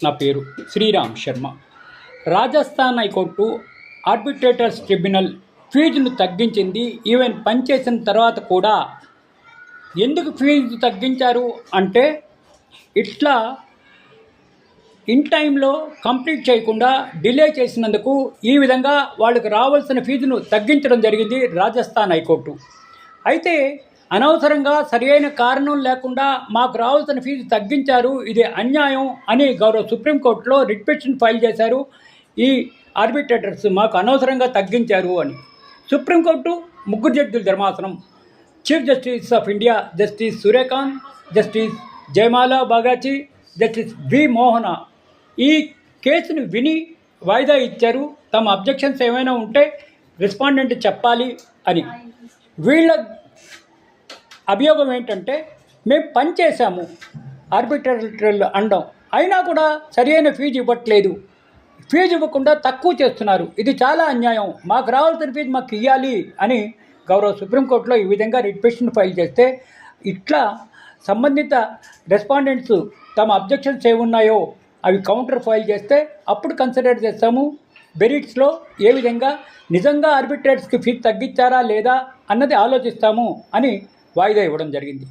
నా పేరు Sriram Sharma. Rajasthan high court arbitrators tribunal ఫీజును తగ్గించింది. ఈవెన్ పనిచేసిన తర్వాత కూడా ఎందుకు ఫీజు తగ్గించారు అంటే, ఇట్లా ఇన్ టైంలో కంప్లీట్ చేయకుండా డిలే చేసినందుకు ఈ విధంగా వాళ్ళకి రావాల్సిన ఫీజును తగ్గించడం జరిగింది రాజస్థాన్ హైకోర్టు. అయితే అనవసరంగా సరియైన కారణం లేకుండా మాకు రావాల్సిన ఫీజు తగ్గించారు, ఇది అన్యాయం అని గౌరవ సుప్రీంకోర్టులో రిట్ పిటిషన్ ఫైల్ చేశారు. ఈ ఆర్బిట్రేటర్స్ మాకు అనవసరంగా తగ్గించారు అని. సుప్రీంకోర్టు 3 జడ్జిల ధర్మాసనం, chief justice of India justice Suryakant, justice Jayamala Bagchi, justice V Mohana ఈ కేసును విని వాయిదా ఇచ్చారు. తమ అబ్జెక్షన్స్ ఏమైనా ఉంటే రెస్పాండెంట్ చెప్పాలి అని. వీళ్ళ అభియోగం ఏంటంటే, మేము పని చేశాము ఆర్బిట్రేటర్లు అనడం, అయినా కూడా సరైన ఫీజు ఇవ్వట్లేదు, ఫీజు ఇవ్వకుండా తక్కువ చేస్తున్నారు, ఇది చాలా అన్యాయం, మాకు రావాల్సిన ఫీజు మాకు ఇవ్వాలి అని గౌరవ సుప్రీంకోర్టులో ఈ విధంగా రిట్ పిటిషన్ ఫైల్ చేస్తే, ఇట్లా సంబంధిత రెస్పాండెంట్స్ తమ అబ్జెక్షన్స్ ఏమున్నాయో అవి కౌంటర్ ఫైల్ చేస్తే అప్పుడు కన్సిడర్ చేస్తాము. బెరిట్స్లో ఏ విధంగా నిజంగా ఆర్బిట్రేటర్స్కి ఫీజు తగ్గించారా లేదా అన్నది ఆలోచిస్తాము అని వాయిదా ఇవ్వడం జరిగింది.